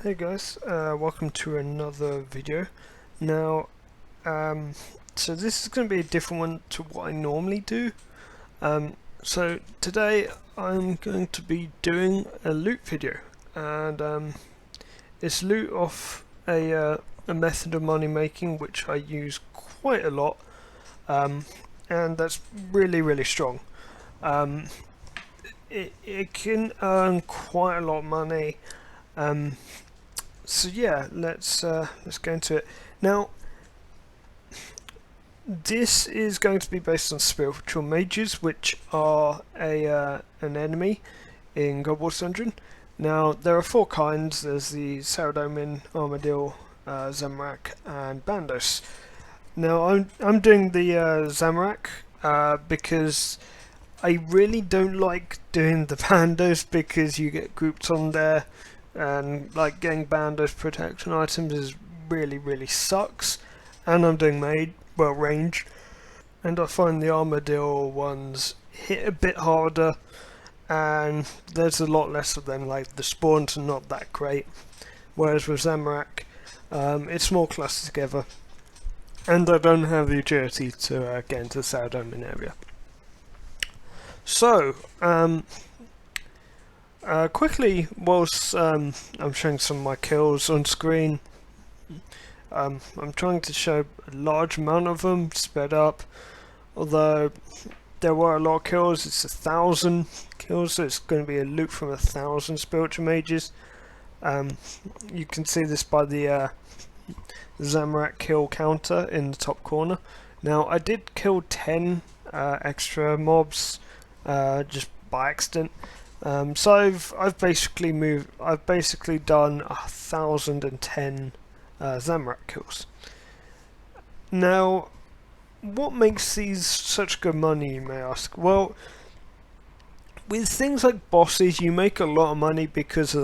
Hey guys, welcome to another video. Now, so this is going to be a different one to what I normally do. So today I'm going to be doing a loot video, and it's loot off a method of money making which I use quite a lot, and that's really strong. Um, it can earn quite a lot of money. So yeah, let's go into it. Now, this is going to be based on spiritual mages, which are an enemy in God Wars Dungeon. Now, there are four kinds. There's the Saradomin, Armadillo, Zamrak, and Bandos. Now, I'm doing the Zamrak because I really don't like doing the Bandos because you get grouped on there. And like getting Bandos protection items is really sucks. And I'm doing range, and I find the Armadillo ones hit a bit harder, and there's a lot less of them. Like the spawns are not that great, whereas with Zamrak, it's more clustered together, and I don't have the agility to get into the Saradomin area. So, quickly, whilst I'm showing some of my kills on screen, I'm trying to show a large amount of them sped up, although there were a lot of kills. It's 1,000 kills, so it's going to be a loot from 1,000 spiritual mages. You can see this by the Zamrak kill counter in the top corner. Now, I did kill 10 extra mobs just by accident. So I've basically done 1,010 Zamrak kills. Now, what makes these such good money, you may ask? Well, with things like bosses, you make a lot of money because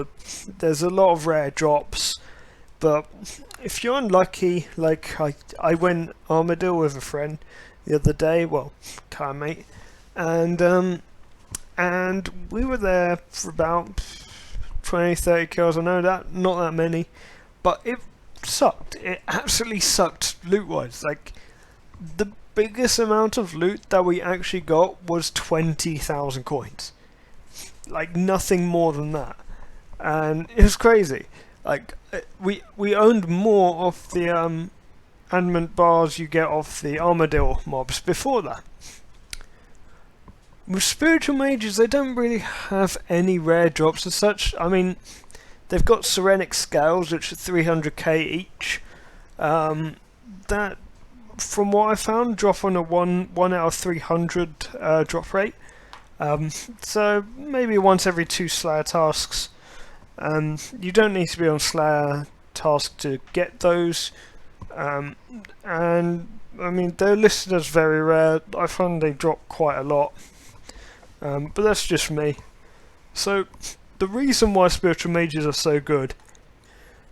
there's a lot of rare drops. But if you're unlucky, like I went Armadillo with a friend the other day, well, car mate, and we were there for about 20-30 kills. I know that not that many, but it sucked. It absolutely sucked loot wise. Like, the biggest amount of loot that we actually got was 20,000 coins. Like, nothing more than that, and it was crazy. Like, we owned more of the adamant bars you get off the Armadillo mobs before that. With spiritual mages, they don't really have any rare drops as such. I mean, they've got Serenic Scales, which are 300k each. That, from what I found, drop on a 1 out of 300 drop rate. So maybe once every 2 Slayer tasks. You don't need to be on Slayer task to get those. And I mean, they're listed as very rare. I find they drop quite a lot. But that's just me. So, the reason why spiritual mages are so good,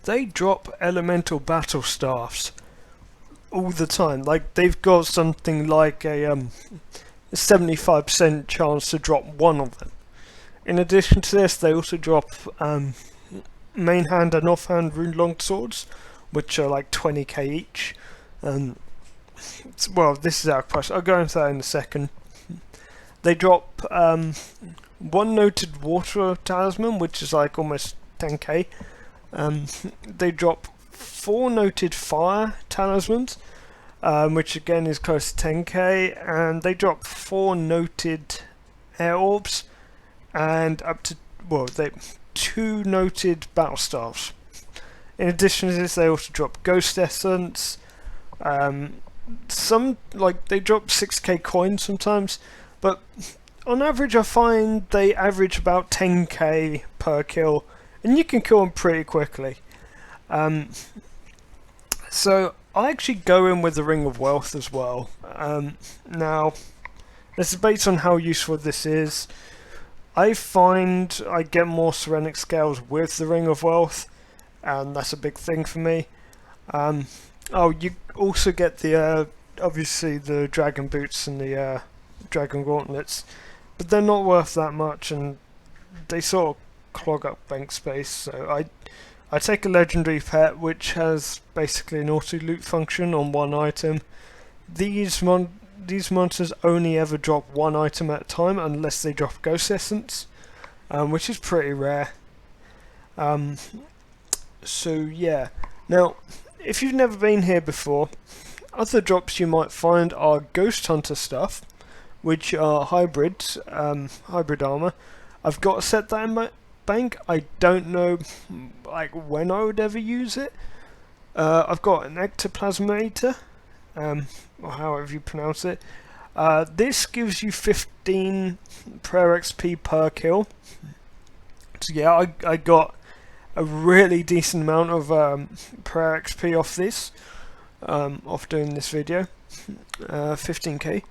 they drop elemental battle staffs all the time. Like, they've got something like a 75% chance to drop one of them. In addition to this, they also drop main hand and offhand rune longswords, which are like 20k each. Well, this is our price. I'll go into that in a second. They drop one noted water talisman, which is like almost 10k. They drop 4 noted fire talismans, which again is close to 10k, and they drop 4 noted air orbs, and up to 2 noted battle staffs. In addition to this, they also drop ghost essence. Some, like, they drop 6k coins sometimes. But on average, I find they average about 10k per kill, and you can kill them pretty quickly. So I actually go in with the Ring of Wealth as well. Now, this is based on how useful this is. I find I get more Serenic Scales with the Ring of Wealth, and that's a big thing for me. Oh, you also get the obviously the Dragon Boots and the Dragon Gauntlets, but they're not worth that much, and they sort of clog up bank space, so I take a legendary pet which has basically an auto loot function on one item. These monsters only ever drop one item at a time unless they drop Ghost Essence, which is pretty rare. So yeah. Now, if you've never been here before, other drops you might find are Ghost Hunter stuff, which are hybrids, hybrid armor. I've got to set that in my bank. I don't know like when I would ever use it. I've got an ectoplasmator, or however you pronounce it. This gives you 15 prayer XP per kill. So yeah, I got a really decent amount of prayer XP off this, off doing this video. 15k.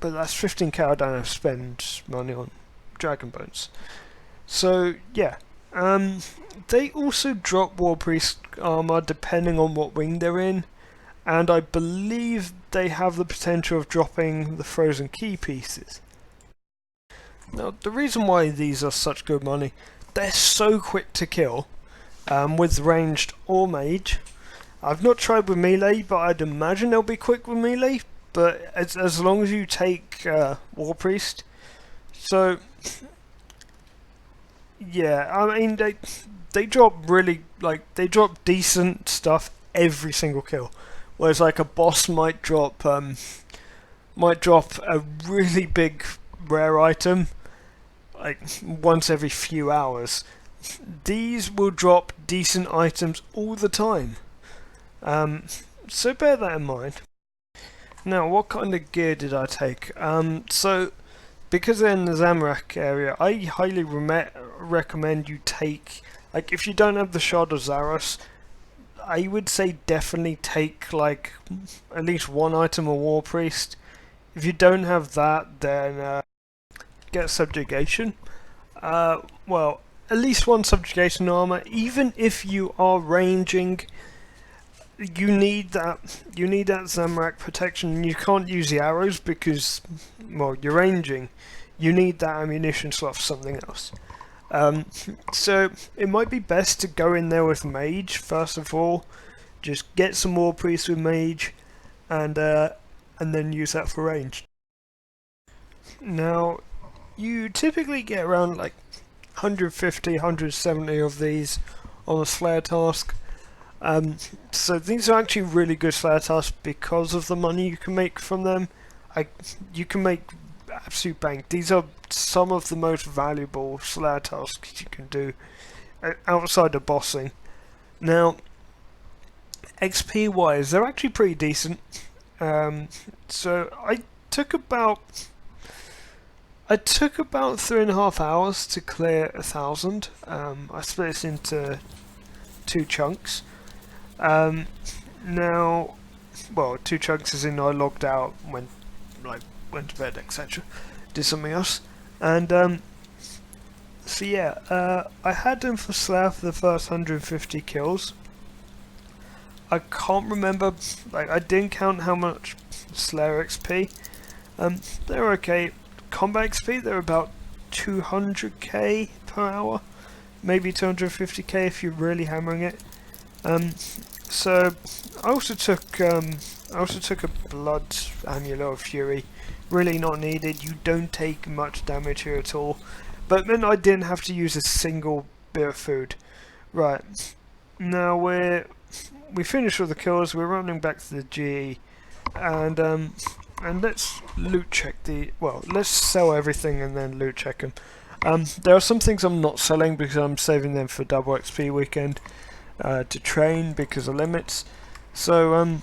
But that's 15k I don't have to spend money on Dragon Bones. So yeah, they also drop War Priest armor depending on what wing they're in, and I believe they have the potential of dropping the frozen key pieces. Now, the reason why these are such good money, they're so quick to kill, with ranged or mage. I've not tried with melee, but I'd imagine they'll be quick with melee, but as long as you take War Priest. So yeah, I mean they drop really, like, they drop decent stuff every single kill, whereas like a boss might drop a really big rare item like once every few hours. These will drop decent items all the time, so bear that in mind. Now, what kind of gear did I take? So because they're in the Zamorak area, I highly recommend you take, like, if you don't have the Shard of Zaros, I would say definitely take like at least one item of War Priest. If you don't have that, then get Subjugation. Well, at least one Subjugation armor. Even if you are ranging, you need that Zamorak protection. You can't use the arrows because, well, you're ranging. You need that ammunition slot for something else. So it might be best to go in there with mage first of all. Just get some War Priest with mage, and then use that for range. Now, you typically get around like 150, 170 of these on a Slayer task. So these are actually really good Slayer tasks because of the money you can make from them. You can make absolute bank. These are some of the most valuable Slayer tasks you can do outside of bossing. Now, XP wise, they're actually pretty decent. So I took about 3.5 hours to clear 1,000. I split this into 2 chunks. Now, well, 2 chunks as in I logged out, went to bed, etc. Did something else, and so yeah, I had them for Slayer for the first 150 kills. I can't remember, like, I didn't count how much Slayer XP. They're okay. Combat XP, they're about 200k per hour, maybe 250k if you're really hammering it. So I also took a blood amulet of fury. Really not needed. You don't take much damage here at all, but then I didn't have to use a single bit of food. Right, now we finished with the kills. We're running back to the GE, and let's loot check let's sell everything and then loot check them. There are some things I'm not selling because I'm saving them for double XP weekend, to train because of limits. So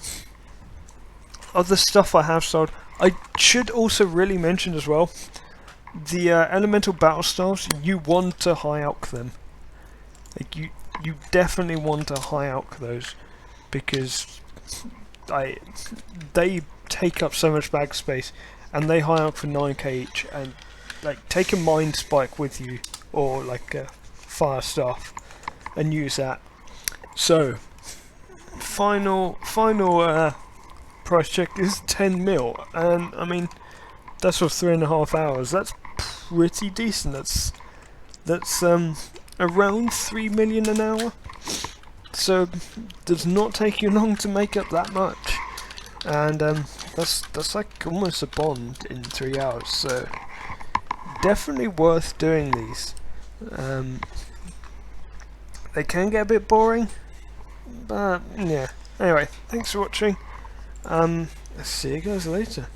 other stuff I have sold. I should also really mention as well, the elemental battle styles, you want to high alch them. Like, you definitely want to high alch those, because they take up so much bag space, and they high alch for 9k each. And like, take a mind spike with you, or like a fire staff, and use that. So final price check is 10 mil, and I mean, that's for 3.5 hours. That's pretty decent. That's around 3 million an hour. So does not take you long to make up that much, and that's like almost a bond in 3 hours. So definitely worth doing these. They can get a bit boring, but yeah. Anyway, thanks for watching. I'll see you guys later.